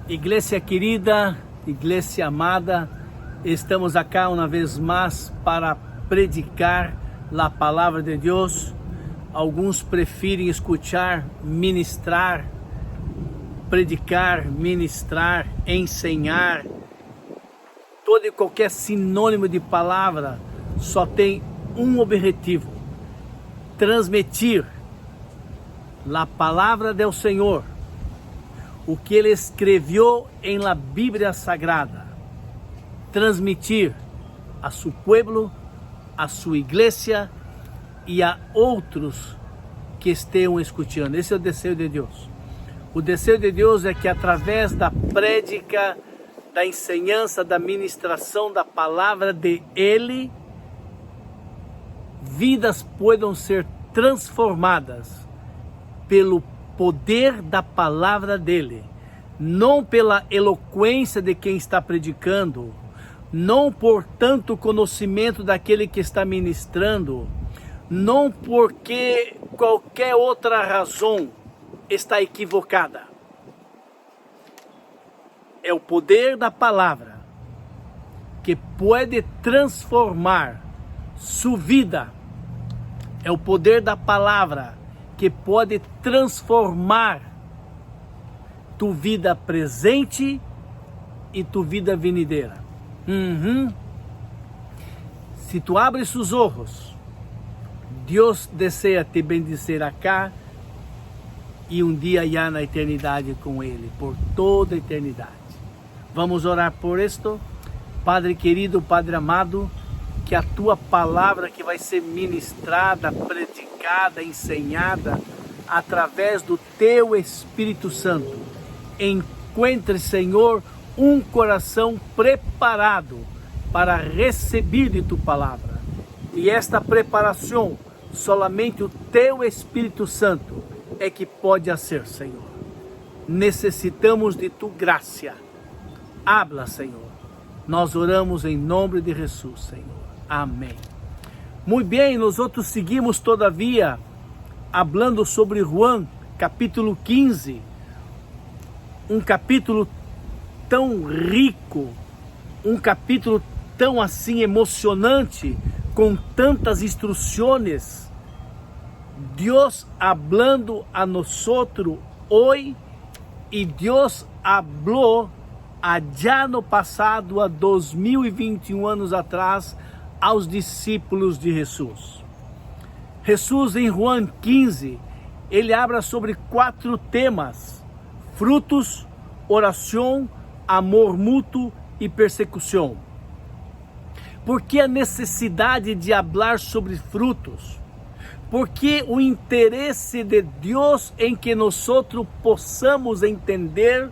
Iglesia querida, iglesia amada, estamos acá una vez más para predicar la palabra de Dios. Alguns preferem escuchar, ministrar, predicar, ministrar, ensinar. Todo e qualquer sinônimo de palavra só tem um objetivo: transmitir a palavra do Senhor, o que Ele escreveu em la Bíblia Sagrada, transmitir a seu povo, a sua igreja e a outros que estejam escutando. Esse é o desejo de Deus. O desejo de Deus é que através da prédica, da enseñança, da ministração da palavra de Ele, vidas possam ser transformadas pelo poder da palavra dele, não pela eloquência de quem está predicando, não por tanto conhecimento daquele que está ministrando, não porque qualquer outra razão está equivocada. É o poder da palavra que pode transformar sua vida. É o poder da palavra que pode transformar tu vida presente e tu vida venideira. Se tu abres seus olhos, Deus deseja te bendizer acá e dia já na eternidade com Ele, por toda a eternidade. Vamos orar por isto. Padre querido, Padre amado, que a tua palavra que vai ser ministrada, predicada, ensinada através do teu Espírito Santo, encontre, Senhor, um coração preparado para receber de tua palavra. E esta preparação, somente o teu Espírito Santo é que pode fazer, Senhor. Necessitamos de tua graça. Habla, Senhor. Nós oramos em nome de Jesus, Senhor. Amém. Muito bem, nós outros seguimos todavia falando sobre João, capítulo 15, um capítulo tão rico, um capítulo tão assim emocionante, com tantas instruções. Deus hablando a nós hoje, e Deus hablou já no passado, há 2021 anos atrás, aos discípulos de Jesus. Jesus, em João 15, ele habla sobre 4 temas: frutos, oração, amor mútuo e persecução. Por que a necessidade de falar sobre frutos? Porque o interesse de Deus em que nós possamos entender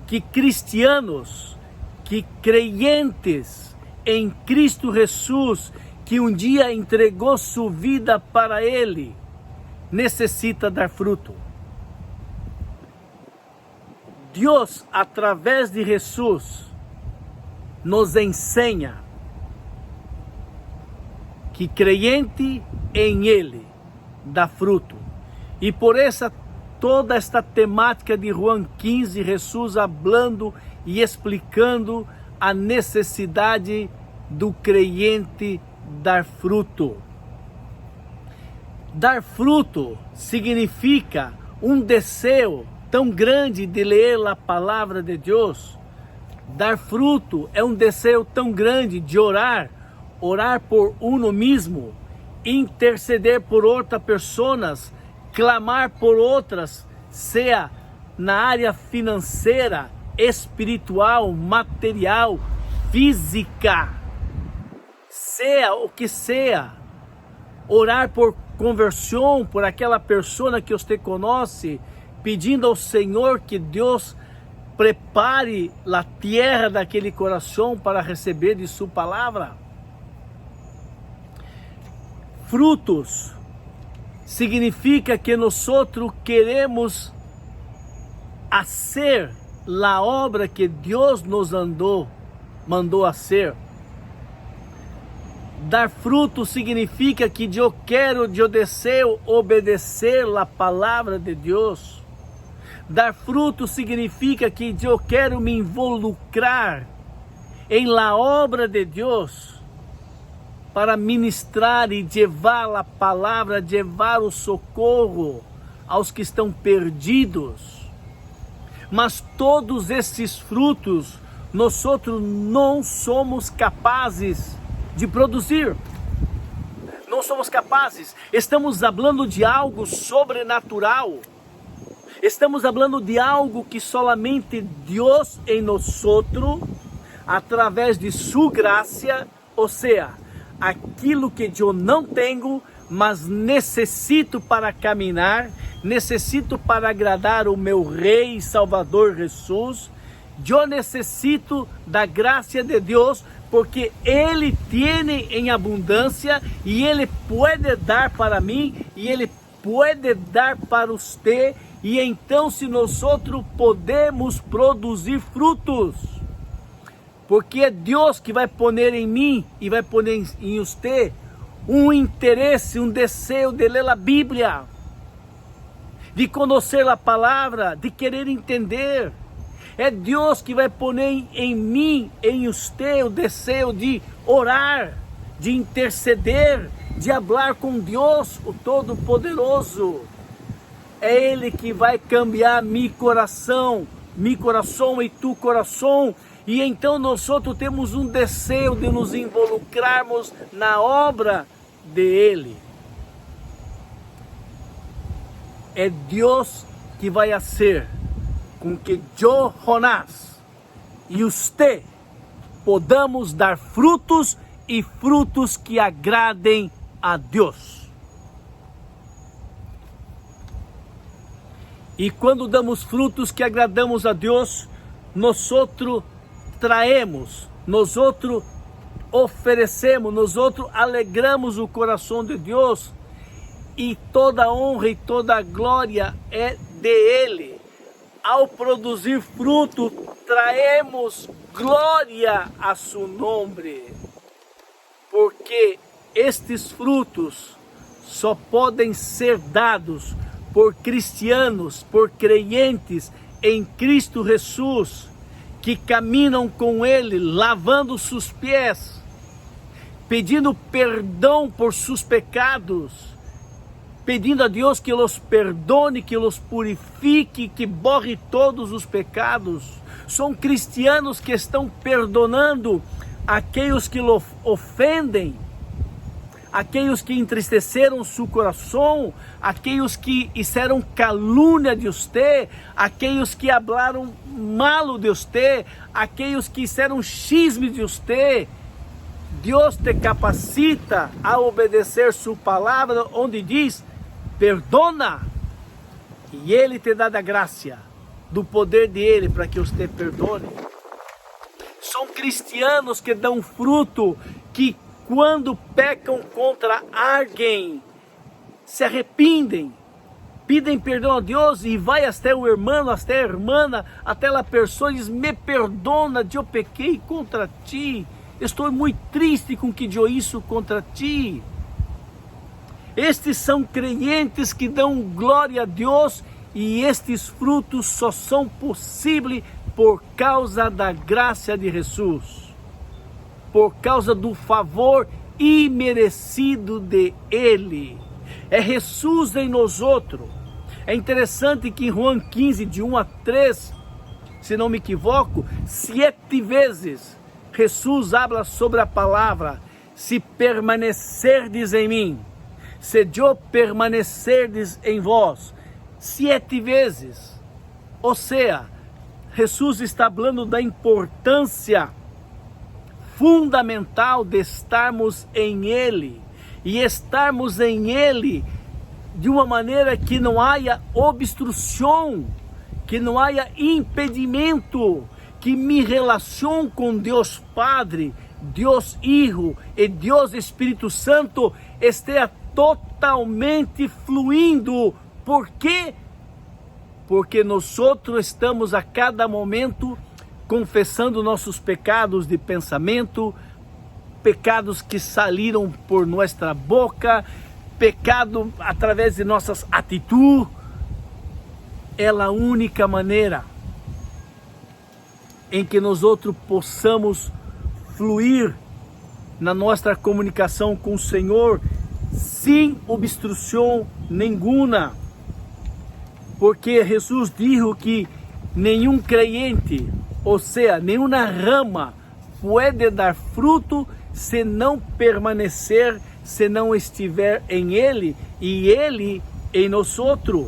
que cristianos, que crentes em Cristo Jesus, que dia entregou sua vida para Ele, necessita dar fruto. Deus, através de Jesus, nos ensina que crente em Ele dá fruto. E por essa toda esta temática de João 15, Jesus falando e explicando a necessidade do crente dar fruto. Dar fruto significa um desejo tão grande de ler a palavra de Deus. Dar fruto é um desejo tão grande de orar por uno mesmo, interceder por outras pessoas, clamar por outras, seja na área financeira, espiritual, material, física, seja o que seja. Orar por conversão, por aquela pessoa que você conhece, pedindo ao Senhor que Deus prepare a terra daquele coração para receber de sua palavra. Frutos significa que nós queremos fazer a obra que Deus nos mandou fazer. Dar fruto significa que eu desejo obedecer a palavra de Deus. Dar fruto significa que eu quero me involucrar em la obra de Deus para ministrar e levar a palavra, levar o socorro aos que estão perdidos. Mas todos esses frutos nós outros não somos capazes de produzir. Não somos capazes. Estamos falando de algo sobrenatural. Estamos falando de algo que solamente Deus em nós outros, através de sua graça, ou seja, aquilo que eu não tenho, mas necessito para caminhar, necessito para agradar o meu Rei e Salvador Jesus. Eu necessito da graça de Deus, porque Ele tem em abundância e Ele pode dar para mim e Ele pode dar para você. E então, se nós outros podemos produzir frutos, porque é Deus que vai pôr em mim e vai pôr em você um interesse, um desejo de ler a Bíblia, de conhecer a palavra, de querer entender. É Deus que vai pôr em mim, em você, o desejo de orar, de interceder, de falar com Deus, o Todo-Poderoso. É Ele que vai cambiar meu coração e tu coração. E então nós outros temos um desejo de nos involucrarmos na obra de Ele. É Deus que vai fazer com que eu, Jonás, e você podamos dar frutos e frutos que agradem a Deus. E quando damos frutos que agradamos a Deus, nós outros traemos, nós outros oferecemos, nós outros alegramos o coração de Deus, e toda honra e toda glória é de Ele. Ao produzir fruto, traemos glória a seu nome, porque estes frutos só podem ser dados por cristianos, por crentes em Cristo Jesus, que caminham com Ele, lavando seus pés, pedindo perdão por seus pecados, pedindo a Deus que os perdone, que os purifique, que borre todos os pecados. São cristianos que estão perdonando aqueles que o ofendem, aqueles que entristeceram seu coração, aqueles que fizeram calúnia de você, aqueles que falaram mal de você, aqueles que fizeram chisme de você. Deus te capacita a obedecer sua palavra, onde diz: perdona, e Ele te dá da graça, do poder dele para que você perdone. São cristianos que dão fruto, que quando pecam contra alguém, se arrependem, pedem perdão a Deus e vai até o irmão, até a irmã, até a pessoa e diz: me perdona, eu pequei contra ti, estou muito triste com que eu isso contra ti. Estes são crentes que dão glória a Deus, e estes frutos só são possíveis por causa da graça de Jesus, por causa do favor imerecido de Ele. É Jesus em nós outros. É interessante que em João 15, de 1 a 3, se não me equivoco, 7 vezes Jesus habla sobre a palavra: se permanecerdes em mim, se eu permanecerdes em vós. 7 vezes. Ou seja, Jesus está falando da importância fundamental de estarmos em Ele, e estarmos em Ele de uma maneira que não haja obstrução, que não haja impedimento, que me relacione com Deus Padre, Deus Hijo e Deus Espírito Santo esteja totalmente fluindo. Por quê? Porque nós outros estamos a cada momento confessando nossos pecados de pensamento, pecados que saíram por nossa boca, pecado através de nossas atitudes. é a única maneira em que nós outros possamos fluir na nossa comunicação com o Senhor sem obstrução nenhuma. Porque Jesus disse que nenhum crente, ou seja, nenhuma rama pode dar fruto se não permanecer, se não estiver em Ele e Ele em nós outros.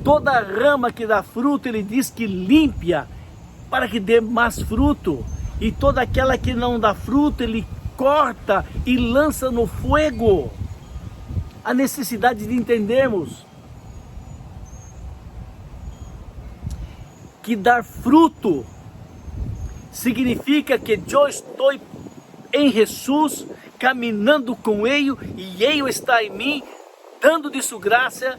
Toda rama que dá fruto, Ele diz que limpia para que dê mais fruto. E toda aquela que não dá fruto, Ele corta e lança no fogo. A necessidade de entendermos que dar fruto significa que eu estou em Jesus, caminhando com Ele, e Ele está em mim, dando de sua graça,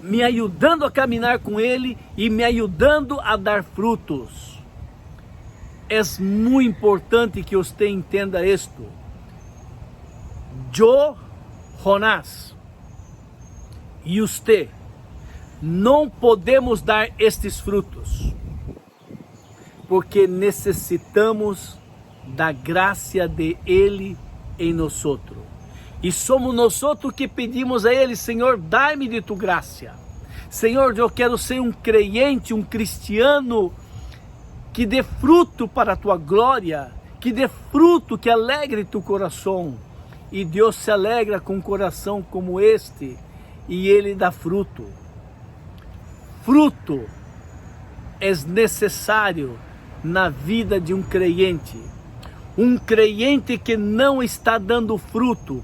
me ajudando a caminhar com Ele e me ajudando a dar frutos. É muito importante que você entenda isto. Eu, Jonás, e você, não podemos dar estes frutos, porque necessitamos da graça de Ele em nós outros. E somos nós outros que pedimos a Ele: Senhor, dai-me de tua graça. Senhor, eu quero ser um crente, um cristiano que dê fruto para a tua glória, que dê fruto, que alegre teu coração. E Deus se alegra com um coração como este, e Ele dá fruto. Fruto é necessário na vida de um crente. Um crente que não está dando fruto,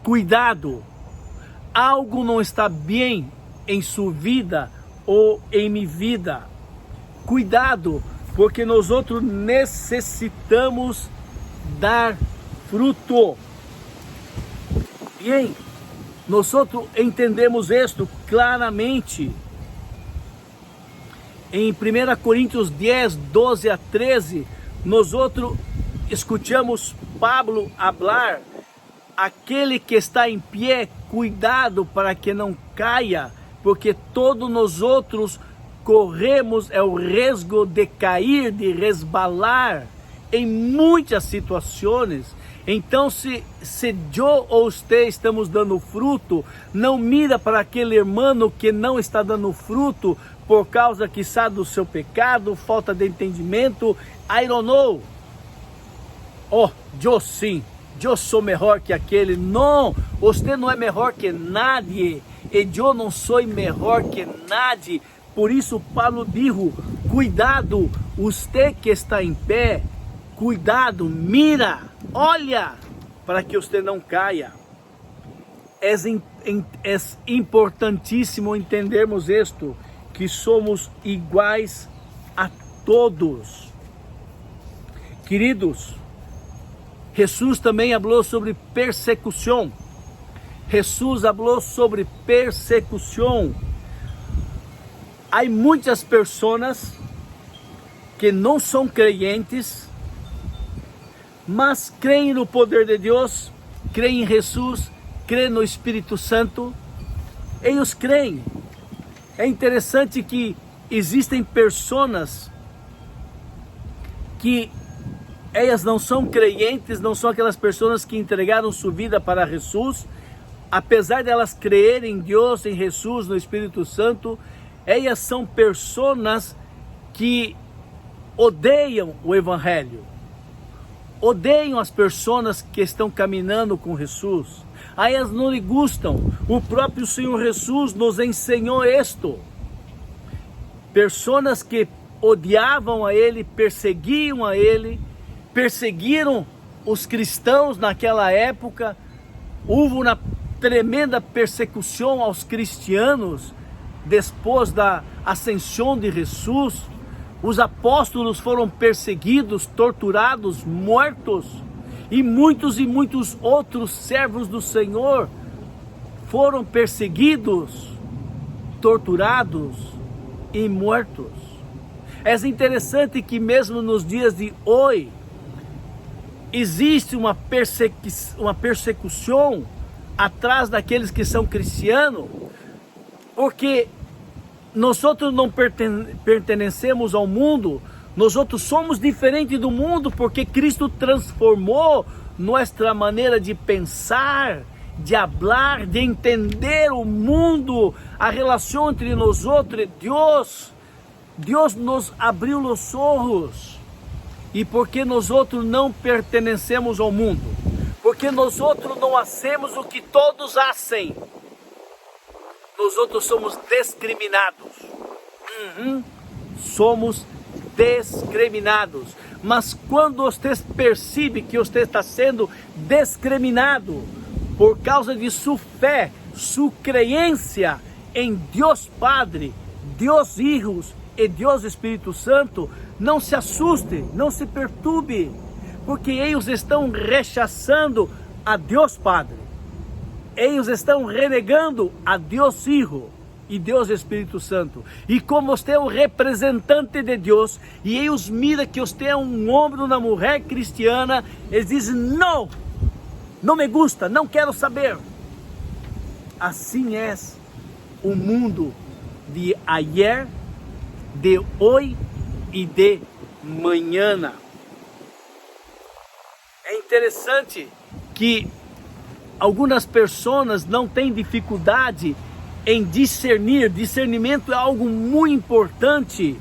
cuidado, algo não está bem em sua vida ou em minha vida. Cuidado, porque nós outros necessitamos dar fruto. Bem, nós outros entendemos isto claramente. Em 1 Coríntios 10, 12 a 13, nós outros escutamos Pablo falar: aquele que está em pé, cuidado para que não caia, porque todos nós outros corremos o risco de cair, de resbalar em muitas situações. Então, se eu ou você estamos dando fruto, não mira para aquele irmão que não está dando fruto por causa, quizá, do seu pecado, falta de entendimento. I don't know. Oh, eu sim, eu sou melhor que aquele. Não, você não é melhor que nadie, e eu não sou melhor que nadie. Por isso Paulo disse: cuidado, você que está em pé, cuidado, mira, olha, para que você não caia. É importantíssimo entendermos isto, que somos iguais a todos. Queridos, Jesus também falou sobre persecução. Jesus falou sobre persecução. Há muitas pessoas que não são crentes, mas creem no poder de Deus, creem em Jesus, creem no Espírito Santo. Eles creem. É interessante que existem pessoas que elas não são crentes, não são aquelas pessoas que entregaram sua vida para Jesus, apesar de elas crerem em Deus, em Jesus, no Espírito Santo. Elas são pessoas que odeiam o Evangelho, odeiam as pessoas que estão caminhando com Jesus. A elas não lhe gustam. O próprio Senhor Jesus nos ensinou isto. Pessoas que odiavam a Ele, perseguiam a Ele, perseguiram os cristãos naquela época. Houve uma tremenda persecução aos cristianos depois da ascensão de Jesus. Os apóstolos foram perseguidos, torturados, mortos, e muitos outros servos do Senhor foram perseguidos, torturados e mortos. É interessante que mesmo nos dias de hoje existe uma persecução atrás daqueles que são cristianos, porque nós outros não pertencemos ao mundo, nós outros somos diferentes do mundo, porque Cristo transformou nossa maneira de pensar, de falar, de entender o mundo, a relação entre nós outros e Deus. Deus nos abriu os olhos. E porque nós outros não pertencemos ao mundo, porque nós outros não hacemos o que todos fazem, nós outros somos discriminados. Somos discriminados. Mas quando você percebe que você está sendo discriminado por causa de sua fé, sua crença em Deus Padre, Deus Filho e Deus Espírito Santo, não se assuste, não se perturbe, porque eles estão rechaçando a Deus Padre, eles estão renegando a Deus Filho e Deus Espírito Santo. E como você é o representante de Deus, e eles miram que você é um homem, uma mulher cristiana, eles dizem: não, não me gusta, não quero saber. Assim é o mundo de ayer, de hoje e de manhã. É interessante que algumas pessoas não têm dificuldade em discernir. Discernimento é algo muito importante.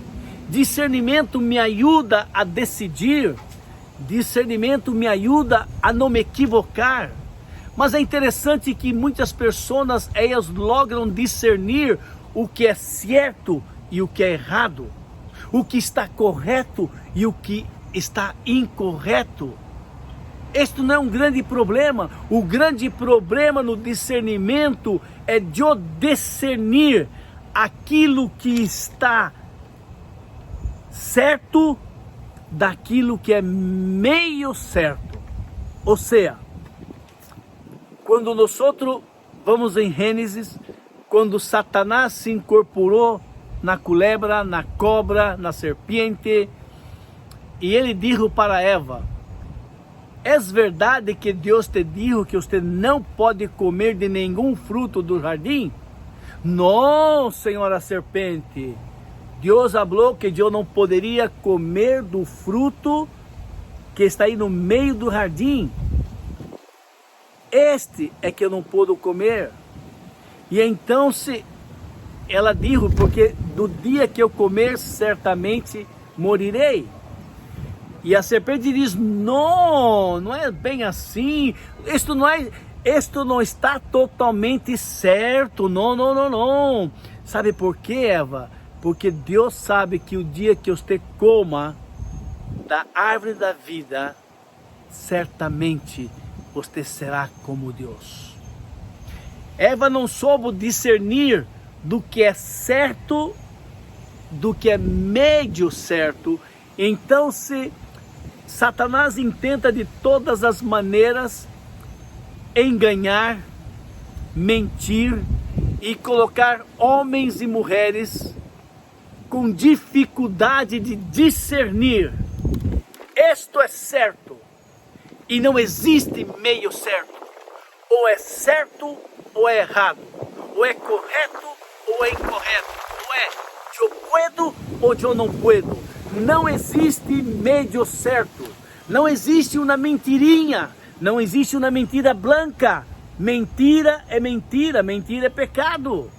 Discernimento me ajuda a decidir. Discernimento me ajuda a não me equivocar. Mas é interessante que muitas pessoas, elas logram discernir o que é certo e o que é errado, o que está correto e o que está incorreto. Este não é um grande problema. O grande problema no discernimento é de eu discernir aquilo que está certo daquilo que é meio certo. Ou seja, quando nós vamos em Gênesis, quando Satanás se incorporou na culebra, na cobra, na serpiente, e ele disse para Eva: é verdade que Deus te disse que você não pode comer de nenhum fruto do jardim? Não, senhora serpente. Deus falou que eu não poderia comer do fruto que está aí no meio do jardim. Este é que eu não puedo comer. E então ela disse: porque do dia que eu comer, certamente morirei. E a serpente diz: não, não é bem assim. Isto não está totalmente certo. Não. Sabe por quê, Eva? Porque Deus sabe que o dia que você coma da árvore da vida, certamente você será como Deus. Eva não soube discernir do que é certo, do que é meio certo. Então Satanás intenta de todas as maneiras enganar, mentir e colocar homens e mulheres com dificuldade de discernir. Isto é certo e não existe meio certo. Ou é certo ou é errado. Ou é correto ou é incorreto. Ou é eu puedo ou eu não puedo. Não existe meio certo. Não existe uma mentirinha. Não existe uma mentira branca. Mentira é mentira. Mentira é pecado.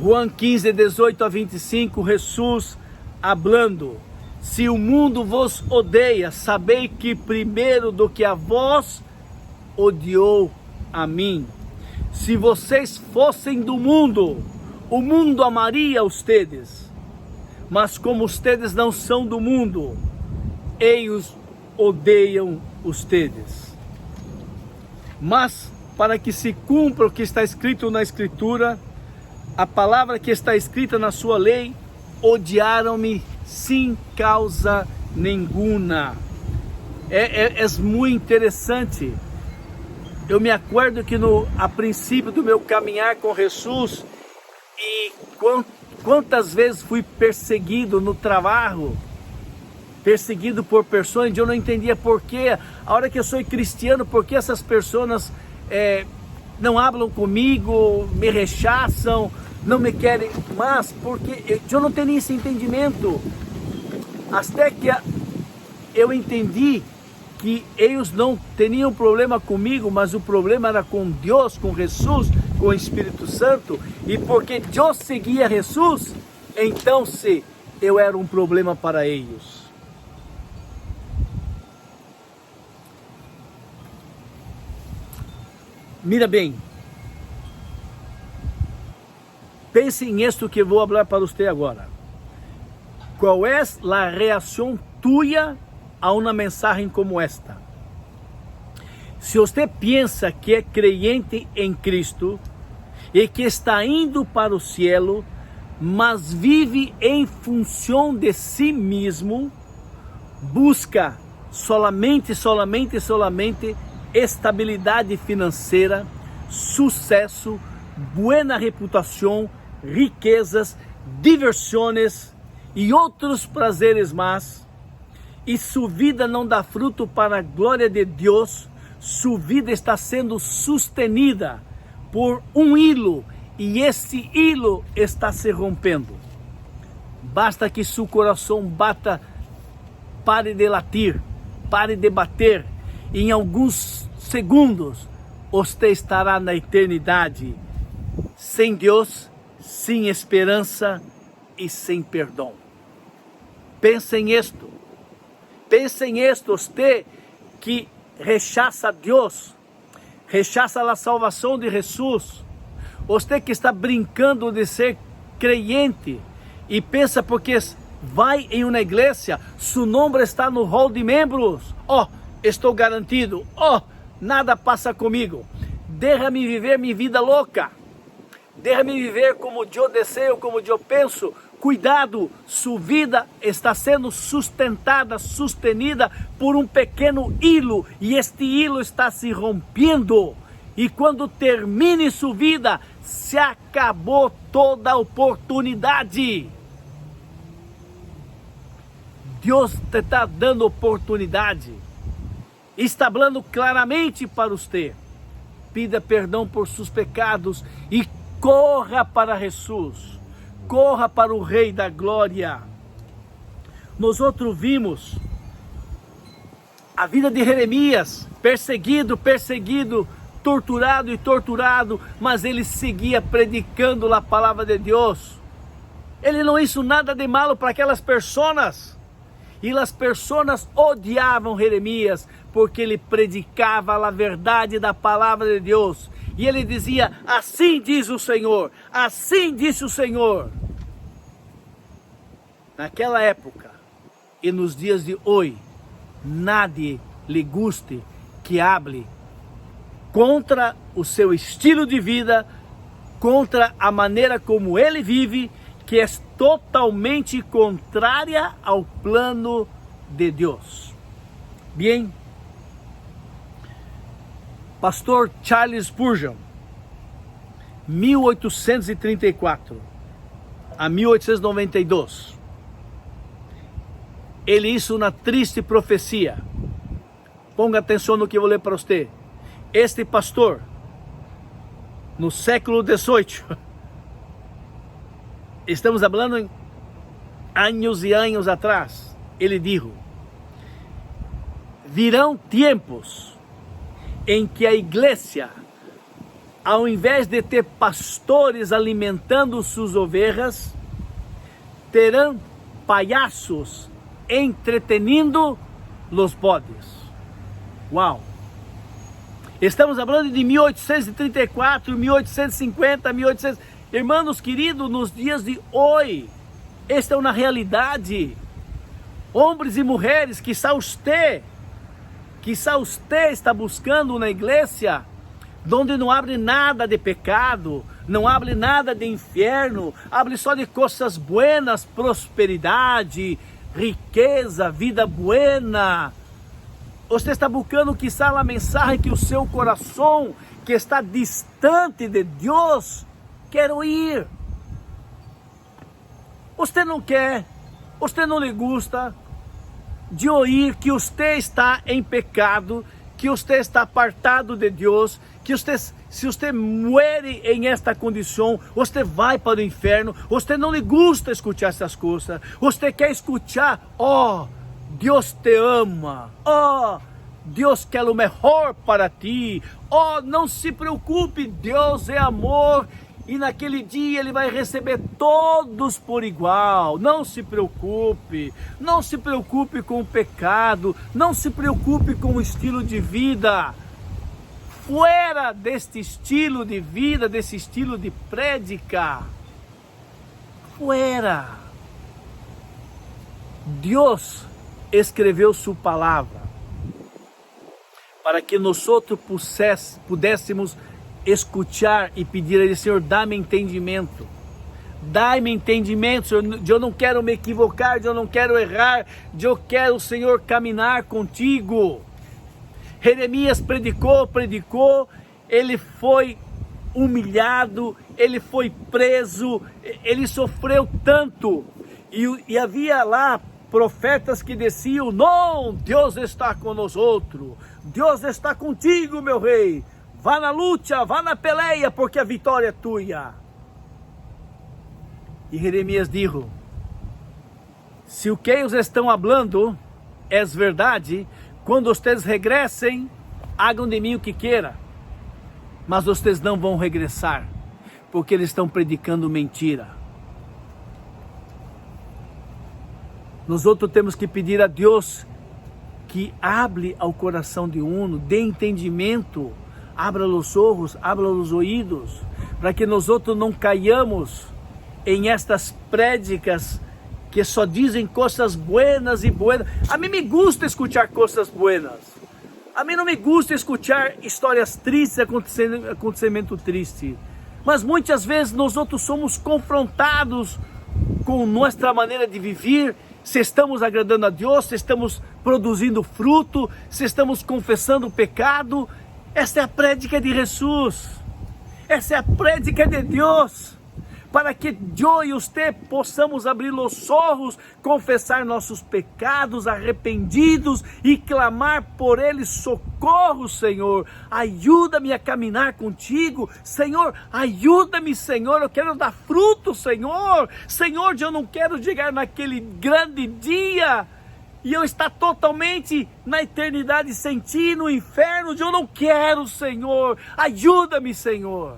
João 15, 18 a 25, Jesus hablando: se o mundo vos odeia, sabei que primeiro do que a vós, odiou a mim. Se vocês fossem do mundo, o mundo amaria ustedes. Mas como ustedes não são do mundo, eles odeiam ustedes. Mas para que se cumpra o que está escrito na Escritura, a palavra que está escrita na sua lei, odiaram-me sem causa nenhuma. É muito interessante. Eu me acordo que a princípio do meu caminhar com Jesus, e quantas vezes fui perseguido no trabalho, perseguido por pessoas onde eu não entendia porquê. A hora que eu sou cristiano, por que essas pessoas não falam comigo, me rechaçam, não me querem mais, porque eu não tenho esse entendimento. Até que eu entendi que eles não tinham problema comigo, mas o problema era com Deus, com Jesus, com o Espírito Santo, e porque Deus seguia Jesus, então se eu era um problema para eles. Mira bem, pense em isto que vou falar para você agora. Qual é a reação tua a uma mensagem como esta? Se você pensa que é crente em Cristo e que está indo para o cielo, mas vive em função de si mesmo, busca solamente estabilidade financeira, sucesso, boa reputação, riquezas, diversões e outros prazeres mais, e sua vida não dá fruto para a glória de Deus, sua vida está sendo sustenida por um hilo, e esse hilo está se rompendo. Basta que seu coração bata, pare de latir, pare de bater, e em alguns segundos você estará na eternidade, sem Deus, sem esperança e sem perdão. Pense nisto. Pense nisto, você que rechaça a Deus, rechaça a salvação de Jesus, você que está brincando de ser crente e pensa porque vai em uma igreja, seu nome está no hall de membros, estou garantido, nada passa comigo, deixa-me viver minha vida louca, deixa-me viver como eu desejo, como eu penso. Cuidado, sua vida está sendo sustenida por um pequeno hilo, e este hilo está se rompendo, e quando termine sua vida, se acabou toda a oportunidade. Deus te está dando oportunidade, está falando claramente para você. Pida perdão por seus pecados e corra para Jesus. Corra para o Rei da Glória. Nós outros vimos a vida de Jeremias, perseguido, torturado, mas ele seguia predicando a palavra de Deus. Ele não hizo nada de malo para aquelas pessoas, e as pessoas odiavam Jeremias, porque ele predicava a verdade da palavra de Deus, e ele dizia: assim diz o Senhor, assim disse o Senhor. Naquela época e nos dias de hoje, nadie lhe guste que hable contra o seu estilo de vida, contra a maneira como ele vive, que é totalmente contrária ao plano de Deus. Bem, Pastor Charles Spurgeon, 1834 a 1892, ele hizo uma triste profecia. Ponga atenção no que eu vou ler para você. Este pastor, no século XVIII, estamos falando em anos e anos atrás, ele disse: virão tempos em que a igreja, ao invés de ter pastores alimentando suas ovelhas, terão palhaços entretenindo os bodes. Uau! Estamos falando de 1834, 1850, 1800... Irmãos queridos, nos dias de hoje, esta é uma realidade. Homens e mulheres, quizá você está buscando uma igreja onde não abre nada de pecado, não abre nada de inferno, abre só de coisas buenas, prosperidade, riqueza, vida buena. Você está buscando quizá a mensagem que o seu coração, que está distante de Deus, quer ouvir. Você não quer, você não lhe gusta de ouvir que você está em pecado, que você está apartado de Deus, que se você muere em esta condição, você vai para o inferno, você não lhe gusta escutar essas coisas, você quer escutar, oh, Deus te ama, oh, Deus quer o melhor para ti, oh, não se preocupe, Deus é amor, e naquele dia Ele vai receber todos por igual. Não se preocupe, não se preocupe com o pecado, não se preocupe com o estilo de vida. Fora deste estilo de vida, desse estilo de prédica, fora. Deus escreveu sua palavra para que nós pudéssemos escutar e pedir a Ele: Senhor, dá-me entendimento. Dá-me entendimento, Senhor. Eu não quero me equivocar, eu não quero errar, eu quero, Senhor, caminhar contigo. Jeremias predicou, ele foi humilhado, ele foi preso, ele sofreu tanto, e havia lá profetas que diziam: não, Deus está conosco, Deus está contigo, meu rei, vá na luta, vá na peleia, porque a vitória é tua. E Jeremias disse: se o que eles estão falando é verdade, quando vocês regressem, hagam de mim o que queiram, mas vocês não vão regressar, porque eles estão predicando mentira. Nós outros temos que pedir a Deus que hable ao coração de uno, dê entendimento, abra os olhos, abra os ouvidos, para que nós outros não caiamos em estas prédicas que só dizem coisas buenas e buenas. A mim me gusta escutar coisas buenas. A mim não me gusta escutar histórias tristes, acontecimento triste. Mas muitas vezes nós outros somos confrontados com nossa maneira de viver, se estamos agradando a Deus, se estamos produzindo fruto, se estamos confessando o pecado. Essa é a prédica de Jesus. Essa é a prédica de Deus. Para que eu e você possamos abrir os olhos, confessar nossos pecados arrependidos e clamar por eles: socorro, Senhor, ajuda-me a caminhar contigo, Senhor, ajuda-me, Senhor, eu quero dar fruto, Senhor, eu não quero chegar naquele grande dia e eu estar totalmente na eternidade sem ti, no inferno. Eu não quero, Senhor, ajuda-me, Senhor.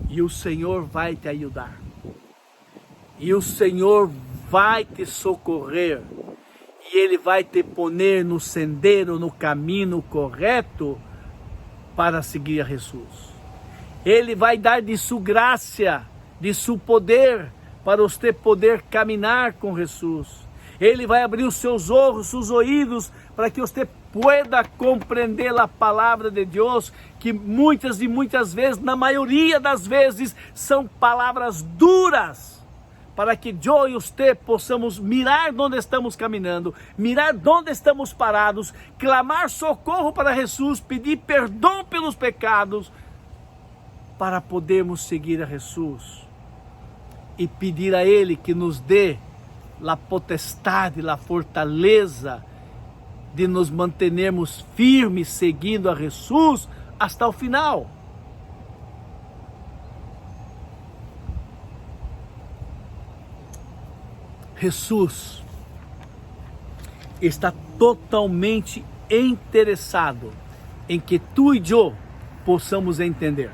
E o Senhor vai te ajudar, e o Senhor vai te socorrer, e Ele vai te poner no sendero, no caminho correto para seguir a Jesus. Ele vai dar de sua graça, de seu poder, para você poder caminhar com Jesus. Ele vai abrir os seus olhos, seus ouvidos, para que você pueda compreender a palavra de Deus, que muitas e muitas vezes, na maioria das vezes, são palavras duras, para que eu e você possamos mirar onde estamos caminhando, mirar onde estamos parados, clamar socorro para Jesus, pedir perdão pelos pecados, para podermos seguir a Jesus e pedir a Ele que nos dê a potestade, a fortaleza de nos mantermos firmes seguindo a Jesus até o final. Jesus está totalmente interessado em que tu e eu possamos entender.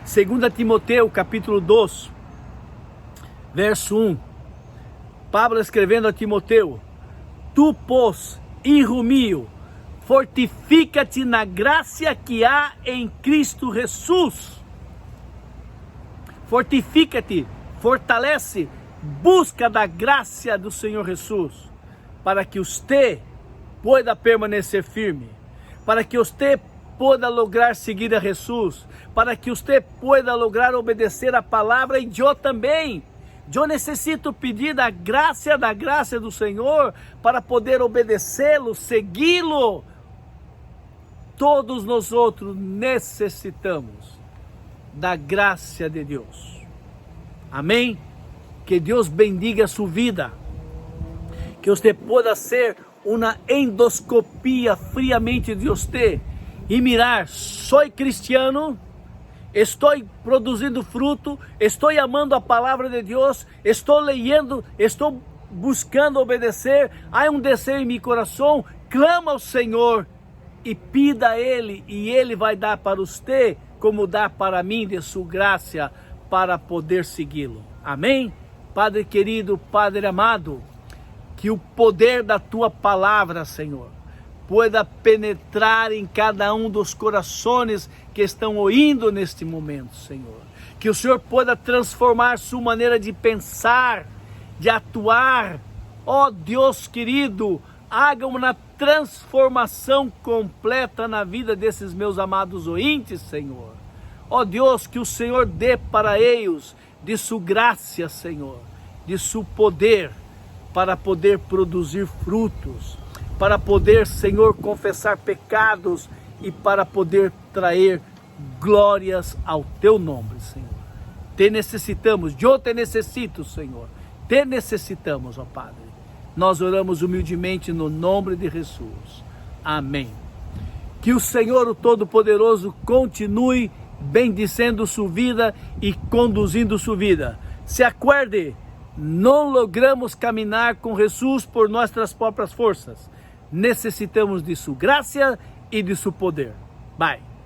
2 Timoteu capítulo 2, verso 1, Pablo escrevendo a Timoteu: tu, pois, hijo mío, fortifica-te na graça que há em Cristo Jesus. Fortifica-te, fortalece, busca da graça do Senhor Jesus, para que você pueda permanecer firme, para que você pueda lograr seguir a Jesus, para que você pueda lograr obedecer a palavra, e eu também. Eu necessito pedir da graça do Senhor para poder obedecê-lo, segui-lo. Todos nós outros necessitamos da graça de Deus. Amém? Que Deus bendiga a sua vida. Que você possa ser uma endoscopia friamente de você e mirar, sou cristiano, estou produzindo fruto, estou amando a palavra de Deus, estou lendo, estou buscando obedecer, há um desejo em meu coração, clama ao Senhor e pida a Ele, e Ele vai dar para você, como dá para mim, de sua graça, para poder segui-lo. Amém? Padre querido, Padre amado, que o poder da Tua palavra, Senhor, pueda penetrar em cada um dos corações que estão ouvindo neste momento, Senhor. Que o Senhor pueda transformar sua maneira de pensar, de atuar. Ó Deus querido, haga uma transformação completa na vida desses meus amados ouvintes, Senhor. Ó Deus, que o Senhor dê para eles de sua graça, Senhor, de seu poder, para poder produzir frutos, para poder, Senhor, confessar pecados e para poder trazer glórias ao Teu nome, Senhor. Te necessitamos, eu te necessito, Senhor. Te necessitamos, ó Padre. Nós oramos humildemente no nome de Jesus. Amém. Que o Senhor, o Todo-Poderoso, continue bendizendo sua vida e conduzindo sua vida. Se acuerde, não logramos caminhar com Jesus por nossas próprias forças. Necessitamos de sua graça e de seu poder. Bye.